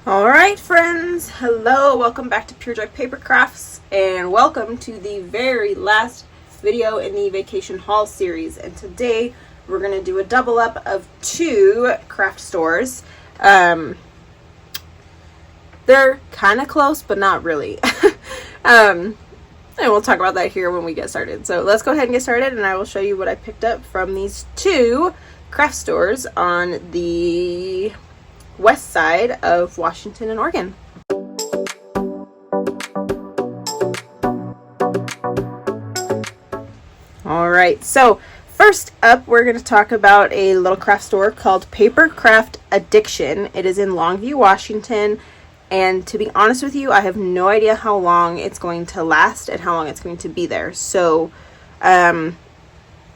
Alright friends, hello, welcome back to Pure Joy Papercrafts, and welcome to the very last video in the vacation haul series. And today we're going to do a double up of two craft stores. They're kind of close, but not really. And we'll talk about that here when we get started. So let's go ahead and get started, and I will show you what I picked up from these two craft stores on the west side of Washington and Oregon. Alright, so first up we're going to talk about a little craft store called Papercraft Addiction. It is in Longview, Washington, and to be honest with you, I have no idea how long it's going to last and how long it's going to be there. So I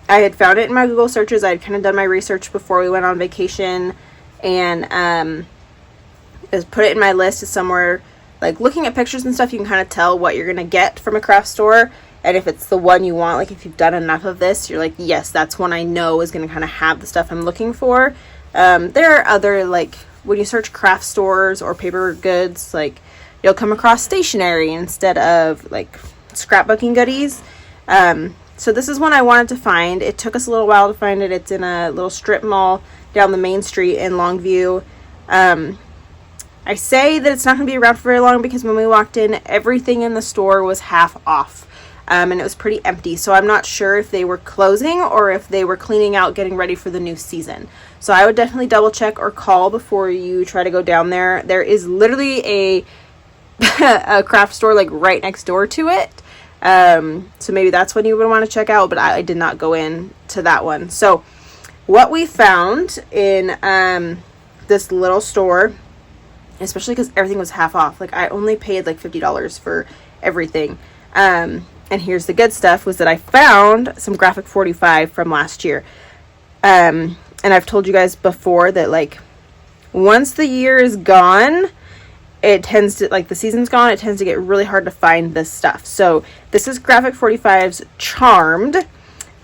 had found it in my Google searches. I had kind of done my research before we went on vacation, and just put it in my list as somewhere, like looking at pictures and stuff, you can kind of tell what you're gonna get from a craft store, and if it's the one you want, like if you've done enough of this, you're like, yes, that's one I know is gonna kind of have the stuff I'm looking for. There are other, like when you search craft stores or paper goods, like you'll come across stationery instead of like scrapbooking goodies. So this is one I wanted to find. It took us a little while to find it. It's in a little strip mall down the main street in Longview. I say that it's not going to be around for very long because when we walked in, everything in the store was half off, and it was pretty empty. So I'm not sure if they were closing or if they were cleaning out, getting ready for the new season. So I would definitely double check or call before you try to go down there. There is literally a craft store like right next door to it. So maybe that's one you would want to check out, but I did not go in to that one. So what we found in this little store, especially because everything was half off, like I only paid like $50 for everything, and here's the good stuff, was that I found some graphic 45 from last year, and I've told you guys before that like once the year is gone, it tends to, like the season's gone, it tends to get really hard to find this stuff. So this is graphic 45's Charmed,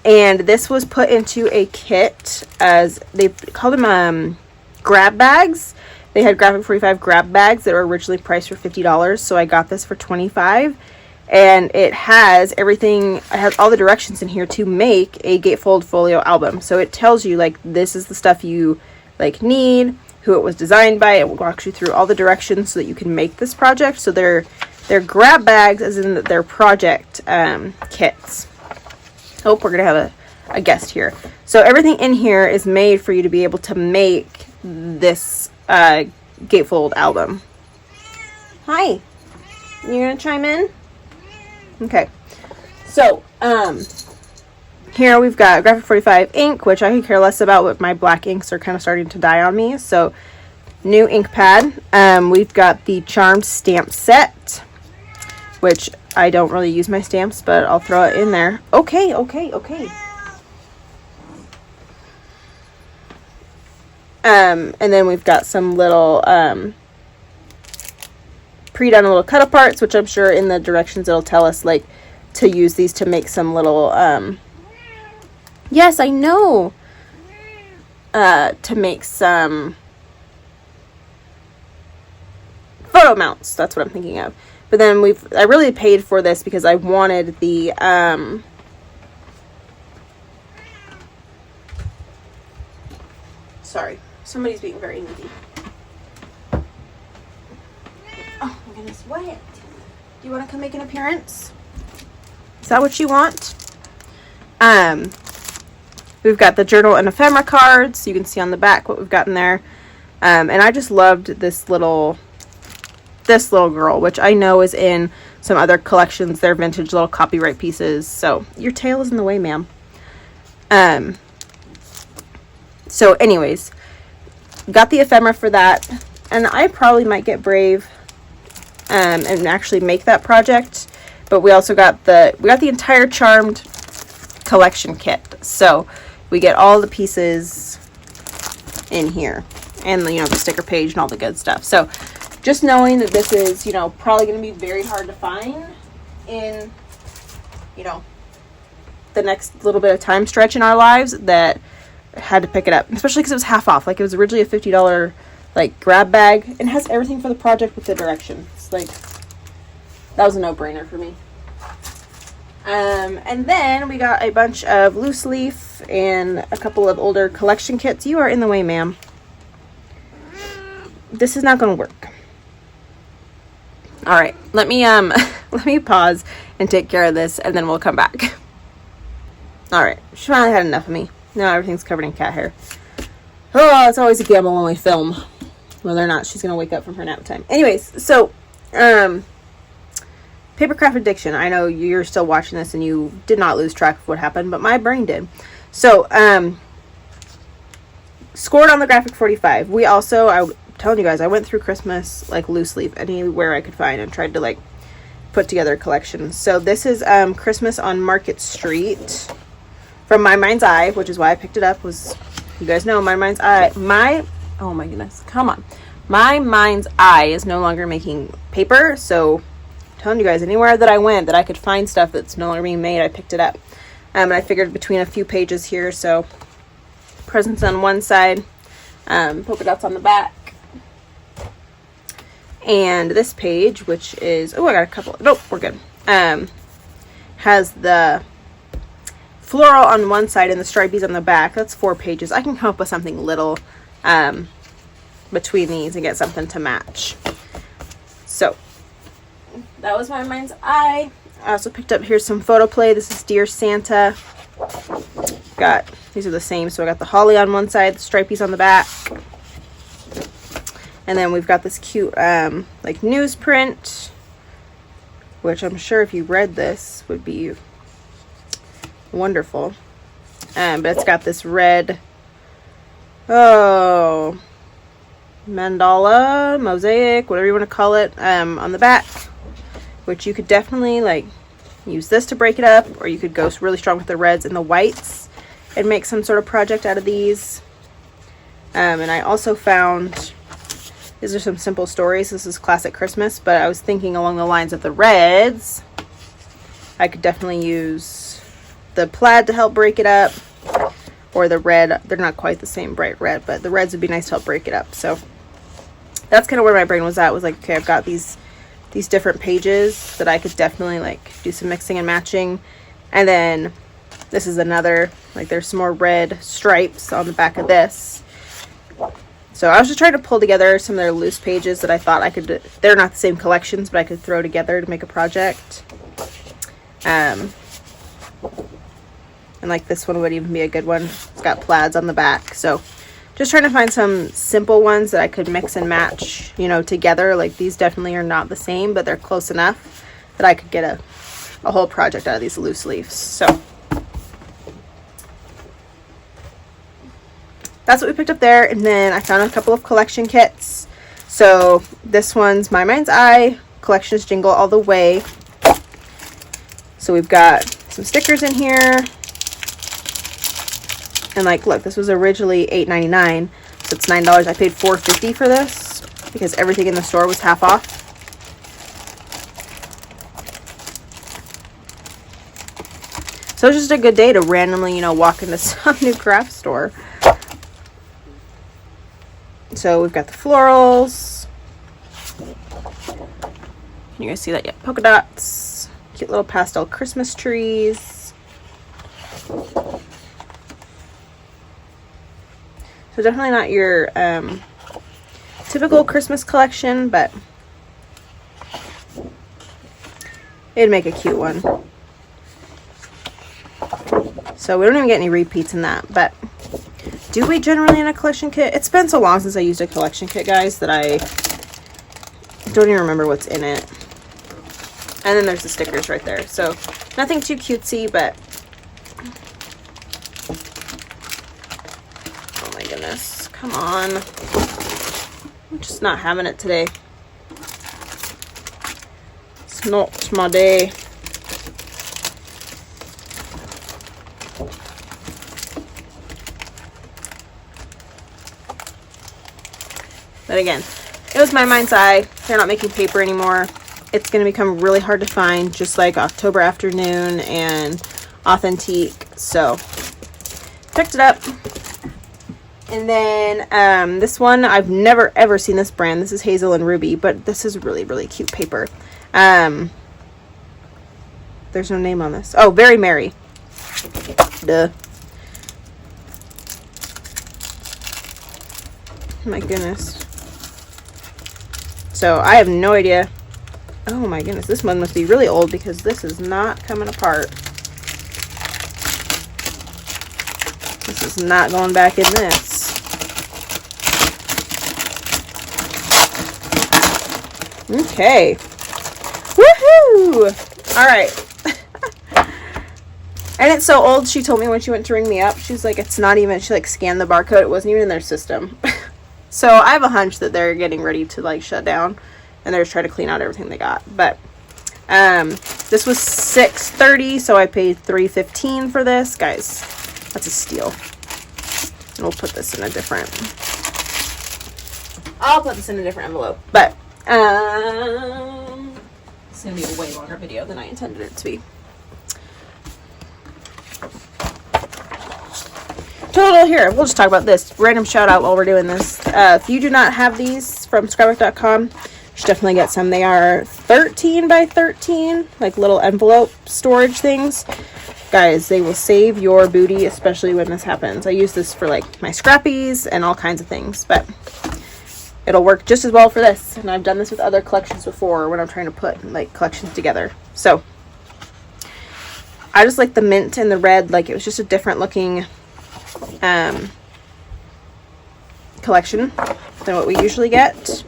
and this was put into a kit, as they called them grab bags. They had graphic 45 grab bags that were originally priced for $50, so I got this for $25, and it has everything. It has all the directions in here to make a gatefold folio album. So it tells you like this is the stuff you like need, who it was designed by. It walks you through all the directions so that you can make this project. So they're grab bags, as in their project kits. Oh, we're gonna have a guest here. So everything in here is made for you to be able to make this gatefold album. Hi, you gonna chime in? Okay. So here we've got graphic 45 ink, which I could care less about, but my black inks are kind of starting to die on me. So new ink pad. We've got the Charmed stamp set, which I don't really use my stamps, but I'll throw it in there. Okay. And then we've got some little pre-done little cut aparts, which I'm sure in the directions it'll tell us like to use these to make some little yes, I know, to make some photo mounts. That's what I'm thinking of. But then I really paid for this because I wanted the sorry, somebody's being very needy. Oh my goodness, what? Do you want to come make an appearance? Is that what you want? We've got the journal and ephemera cards. You can see on the back what we've got in there. And I just loved this little girl, which I know is in some other collections. They're vintage little copyright pieces. So your tail is in the way, ma'am. So anyways, got the ephemera for that, and I probably might get brave and actually make that project. But we also got the entire Charmed collection kit, so we get all the pieces in here, and the sticker page and all the good stuff. So just knowing that this is probably going to be very hard to find in the next little bit of time stretch in our lives, that had to pick it up, especially because it was half off. Like, it was originally a $50 like grab bag, and has everything for the project with the directions. Like, that was a no-brainer for me. And then we got a bunch of loose leaf and a couple of older collection kits. You are in the way, ma'am. This is not going to work. All right, let me let me pause and take care of this, and then we'll come back. All right, she finally had enough of me. Now everything's covered in cat hair. Oh, it's always a gamble when we film whether or not she's gonna wake up from her nap time. Anyways, so Papercraft addiction. I know you're still watching this and you did not lose track of what happened, but my brain did. So scored on the graphic 45. We also, I'm telling you guys, I went through Christmas like loose leaf anywhere I could find and tried to like put together a collection. So this is Christmas on Market Street from My Mind's Eye, which is why I picked it up. Was, you guys know, My Mind's Eye, oh my goodness, come on. My Mind's Eye is no longer making paper, so I'm telling you guys, anywhere that I went that I could find stuff that's no longer being made, I picked it up. And I figured between a few pages here, so presents on one side, polka dots on the back. And this page, which is, oh, I got a couple, nope, we're good. Has the floral on one side and the stripies on the back. That's 4 pages. I can come up with something little between these and get something to match. So that was My Mind's Eye. I also picked up here some photo play. This is Dear Santa. Got, these are the same, so I got the holly on one side, the stripies on the back. And then we've got this cute like newsprint, which I'm sure if you read this would be wonderful. But it's got this red, mandala, mosaic, whatever you want to call it, on the back, which you could definitely like use this to break it up, or you could go really strong with the reds and the whites and make some sort of project out of these. And I also found, these are some simple stories. This is classic Christmas, but I was thinking along the lines of the reds. I could definitely use the plaid to help break it up, or the red. They're not quite the same bright red, but the reds would be nice to help break it up. So that's kind of where my brain was at, was like, okay, I've got these different pages that I could definitely like do some mixing and matching. And then this is another, like, there's some more red stripes on the back of this. So I was just trying to pull together some of their loose pages that I thought I could, they're not the same collections, but I could throw together to make a project. And like this one would even be a good one. It's got plaids on the back. So just trying to find some simple ones that I could mix and match, you know, together. Like, these definitely are not the same, but they're close enough that I could get a whole project out of these loose leaves. So that's what we picked up there. And then I found a couple of collection kits. So this one's My Mind's Eye, Collections Jingle All the Way. So we've got some stickers in here. And like, look, this was originally $8.99, so it's $9. I paid $4.50 for this because everything in the store was half off. So it's just a good day to randomly, you know, walk into some new craft store. So we've got the florals. Can you guys see that yet? Polka dots. Cute little pastel Christmas trees. So definitely not your typical Christmas collection, but it'd make a cute one. So we don't even get any repeats in that, but do we generally in a collection kit? It's been so long since I used a collection kit, guys, that I don't even remember what's in it. And then there's the stickers right there. So nothing too cutesy, but oh my goodness, come on. I'm just not having it today. It's not my day. But again, it was My Mind's Eye. They're not making paper anymore. It's going to become really hard to find, just like October Afternoon and Authentique. So picked it up. And then this one, I've never ever seen this brand. This is Hazel and Ruby, but this is really, really cute paper. There's no name on this. Oh, Very Merry. Duh. My goodness. So I have no idea. Oh my goodness, this one must be really old because this is not coming apart. This is not going back in this. Okay. Woohoo! Alright. And it's so old, she told me when she went to ring me up, she's like, it's not even, she like scanned the barcode, it wasn't even in their system. So I have a hunch that they're getting ready to like shut down and they're just trying to clean out everything they got. But this was $6.30, so I paid $3.15 for this. Guys, that's a steal. And we'll put this in a different, I'll put this in a different envelope. But it's gonna be a way longer video than I intended it to be. Total, here, we'll just talk about this. Random shout out while we're doing this. If you do not have these from scrapbook.com, you should definitely get some. They are 13 by 13, like little envelope storage things. Guys, they will save your booty, especially when this happens. I use this for like my scrappies and all kinds of things, but it'll work just as well for this. And I've done this with other collections before when I'm trying to put like collections together. So I just like the mint and the red. Like it was just a different looking collection than what we usually get.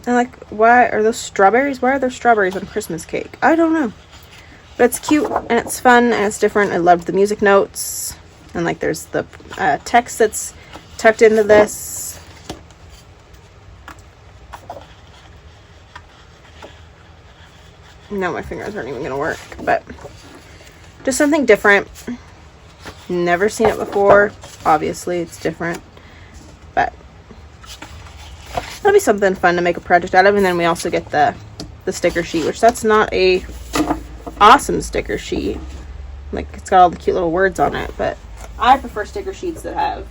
And like, why are those strawberries? Why are there strawberries on Christmas cake? I don't know, but it's cute and it's fun and it's different. I loved the music notes, and like there's the text that's tucked into this. No, my fingers aren't even gonna work, but just something different. Never seen it before. Obviously, it's different, but it'll be something fun to make a project out of. And then we also get the sticker sheet, which that's not a awesome sticker sheet. Like it's got all the cute little words on it, but I prefer sticker sheets that have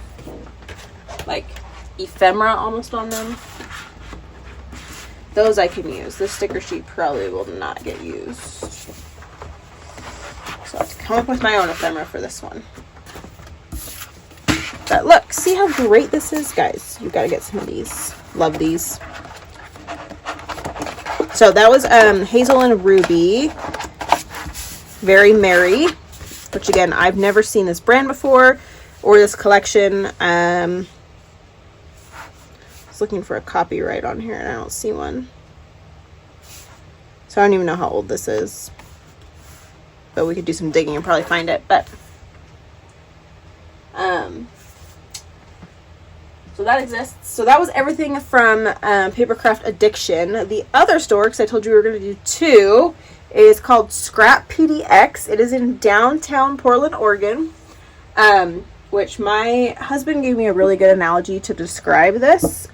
like ephemera almost on them. Those I can use. This sticker sheet probably will not get used. So I have to come up with my own ephemera for this one. But look, see how great this is, guys. You've got to get some of these. Love these. So that was Hazel and Ruby. Very Merry. Which again, I've never seen this brand before or this collection. I was looking for a copyright on here and I don't see one. So I don't even know how old this is. But we could do some digging and probably find it. But so that exists. So that was everything from Papercraft Addiction. The other store, because I told you we were going to do two, is called Scrap PDX. It is in downtown Portland, Oregon, which my husband gave me a really good analogy to describe this.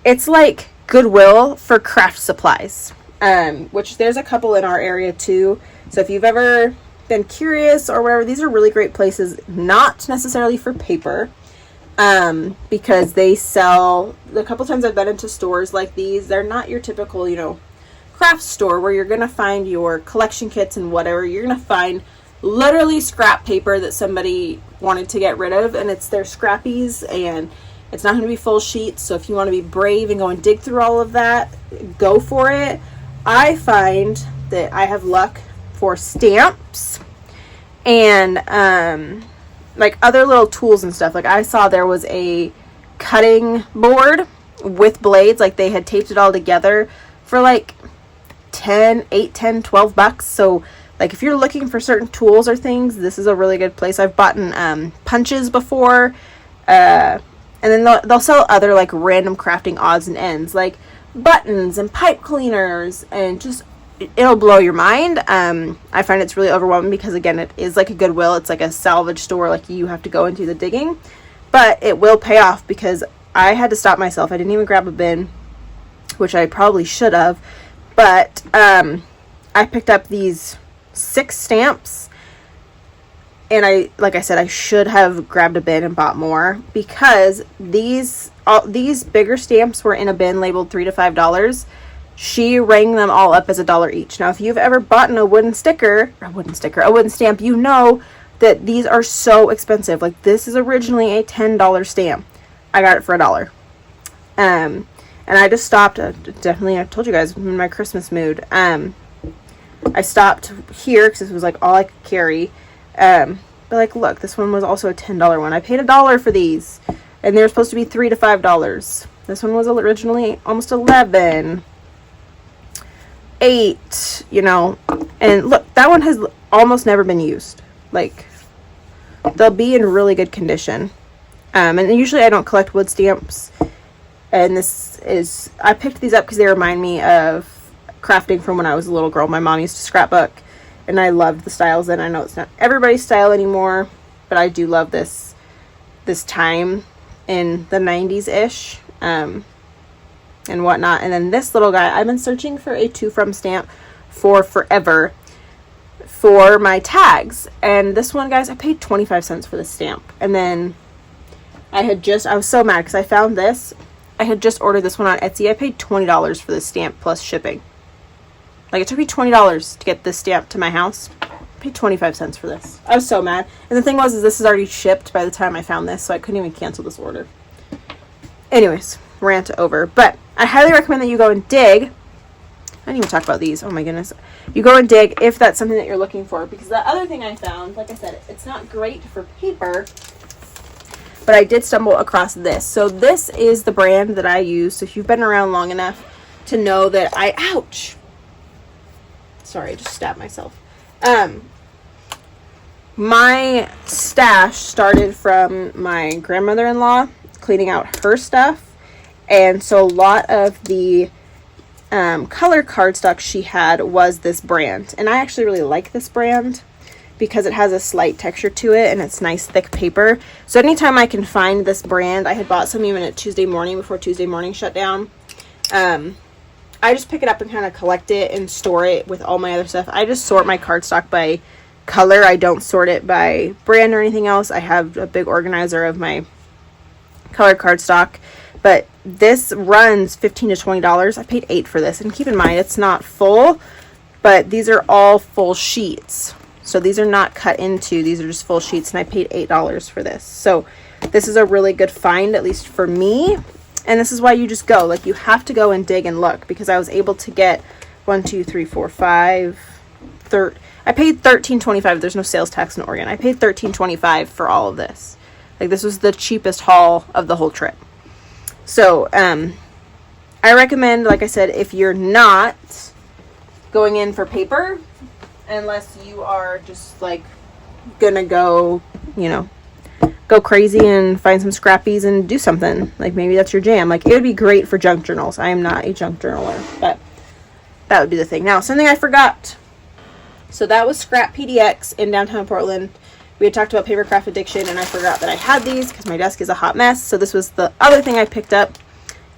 It's like Goodwill for craft supplies, which there's a couple in our area too. So if you've ever been curious or whatever, these are really great places, not necessarily for paper, because they sell, the couple times I've been into stores like these, they're not your typical, you know, craft store where you're gonna find your collection kits and whatever. You're gonna find literally scrap paper that somebody wanted to get rid of, and it's their scrappies, and it's not gonna be full sheets. So if you want to be brave and go and dig through all of that, go for it. I find that I have luck for stamps and like other little tools and stuff. Like I saw there was a cutting board with blades, like they had taped it all together for like $8, $10, $12. So like if you're looking for certain tools or things, this is a really good place. I've bought punches before, and then they'll sell other like random crafting odds and ends, like buttons and pipe cleaners, and just it'll blow your mind. I find it's really overwhelming because again, it is like a Goodwill. It's like a salvage store. Like you have to go and do the digging, but it will pay off because I had to stop myself. I didn't even grab a bin, which I probably should have, but I picked up these 6 stamps And like I said, I should have grabbed a bin and bought more, because these bigger stamps were in a bin labeled $3 to $5. She rang them all up as $1 each. Now, if you've ever bought a wooden stamp, you know that these are so expensive. Like, this is originally a $10 stamp. I got it for $1. And I just stopped. Definitely, I told you guys, I'm in my Christmas mood. I stopped here because this was like all I could carry. But like, look, this one was also a $10 one. I paid $1 for these, and they were supposed to be $3 to $5. This one was originally almost $11. $8, you know. And look, that one has almost never been used. Like, they'll be in really good condition. And usually I don't collect wood stamps, and I picked these up because they remind me of crafting from when I was a little girl. My mom used to scrapbook, and I loved the styles then. I know it's not everybody's style anymore, but I do love this time in the 90s-ish. And whatnot. And then this little guy, I've been searching for a to from stamp for forever for my tags. And this one, guys, I paid 25 cents for this stamp. And then I was so mad because I found this. I had just ordered this one on Etsy. I paid $20 for this stamp plus shipping. Like, it took me $20 to get this stamp to my house. I paid 25 cents for this. I was so mad. And the thing was, is this is already shipped by the time I found this, so I couldn't even cancel this order. Anyways, rant over. But I highly recommend that you go and dig. I didn't even talk about these. Oh my goodness. You go and dig if that's something that you're looking for. Because the other thing I found, like I said, it's not great for paper, but I did stumble across this. So this is the brand that I use. So if you've been around long enough to know that ouch. Sorry, I just stabbed myself. My stash started from my grandmother-in-law cleaning out her stuff. And so a lot of the color cardstock she had was this brand. And I actually really like this brand because it has a slight texture to it and it's nice thick paper. So anytime I can find this brand, I had bought some even at Tuesday morning before Tuesday morning shut down. I just pick it up and kind of collect it and store it with all my other stuff. I just sort my cardstock by color. I don't sort it by brand or anything else. I have a big organizer of my colored cardstock. But this runs $15 to $20. I paid $8 for this. And keep in mind, it's not full, but these are all full sheets. So these are not cut into. These are just full sheets. And I paid $8 for this. So this is a really good find, at least for me. And this is why you just go. Like, you have to go and dig and look. Because I was able to get 1, 2, 3, 4, 5, 30. I paid $13.25. There's no sales tax in Oregon. I paid $13.25 for all of this. Like, this was the cheapest haul of the whole trip. So, I recommend, like I said, if you're not going in for paper, unless you are just, like, gonna go, you know, go crazy and find some scrappies and do something. Like, maybe that's your jam. Like, it would be great for junk journals. I am not a junk journaler, but that would be the thing. Now, something I forgot. So, that was Scrap PDX in downtown Portland. We had talked about Papercraft addiction, and I forgot that I had these because my desk is a hot mess. So this was the other thing I picked up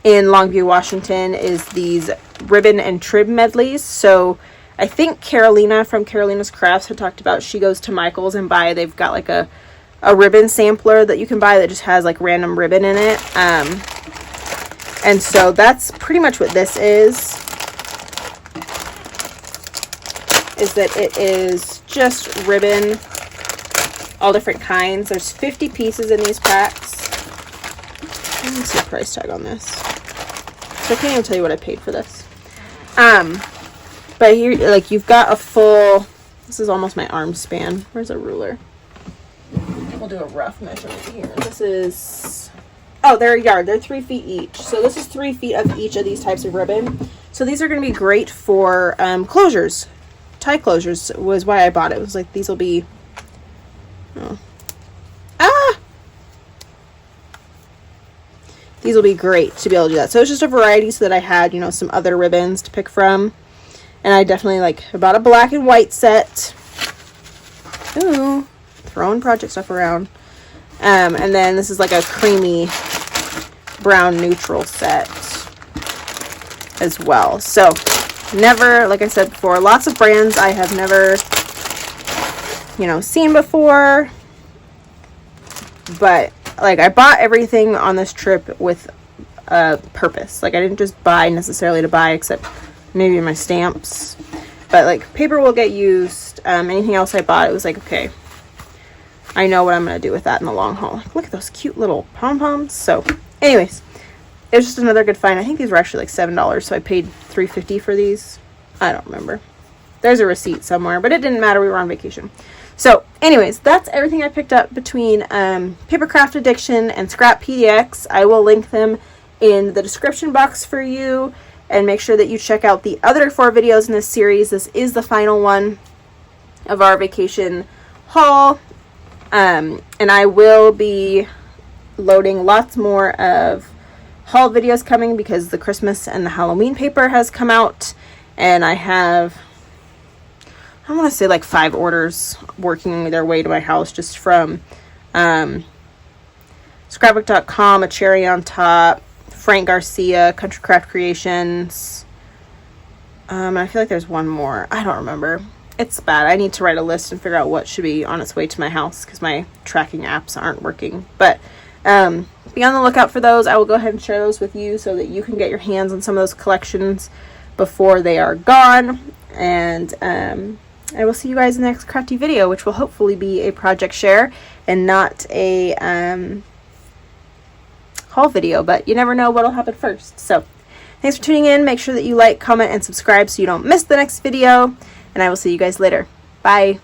in Longview, Washington, is these ribbon and trim medleys. So I think Carolina from Carolina's Crafts had talked about, she goes to Michael's and they've got like a ribbon sampler that you can buy that just has like random ribbon in it. And so that's pretty much what this is that it is just ribbon, all different kinds. There's 50 pieces in these packs. Let me see the price tag on this. So I can't even tell you what I paid for this. But here, like, you've got a full, this is almost my arm span. Where's a ruler? We'll do a rough measurement here. This is, oh, they're a yard. They're 3 feet each. So this is 3 feet of each of these types of ribbon. So these are going to be great for closures. Tie closures was why I bought it. It was like, these will be, these will be great to be able to do that. So it's just a variety so that I had, you know, some other ribbons to pick from. And I definitely, like, I bought a black and white set. Ooh, throwing project stuff around. And then this is like a creamy brown neutral set as well. So never, like I said before, lots of brands I have never you know, seen before. But like, I bought everything on this trip with a purpose. Like, I didn't just buy necessarily to buy, except maybe my stamps. But like, paper will get used. Anything else I bought, it was like, okay, I know what I'm gonna do with that in the long haul. Like, look at those cute little pom-poms. So anyways, it was just another good find. I think these were actually like $7, so I paid $3.50 for these. I don't remember. There's a receipt somewhere, but it didn't matter, we were on vacation. So anyways, that's everything I picked up between Papercraft Addiction and Scrap PDX. I will link them in the description box for you, and make sure that you check out the other 4 videos in this series. This is the final one of our vacation haul, and I will be loading lots more of haul videos coming, because the Christmas and the Halloween paper has come out, and I have, I want to say like 5 orders working their way to my house just from scrapbook.com, A Cherry on Top, Frank Garcia, Country Craft Creations. I feel like there's one more. I don't remember. It's bad. I need to write a list and figure out what should be on its way to my house, because my tracking apps aren't working. But be on the lookout for those. I will go ahead and share those with you so that you can get your hands on some of those collections before they are gone. And I will see you guys in the next crafty video, which will hopefully be a project share and not a haul video, but you never know what'll happen first. So thanks for tuning in. Make sure that you like, comment, and subscribe so you don't miss the next video, and I will see you guys later. Bye.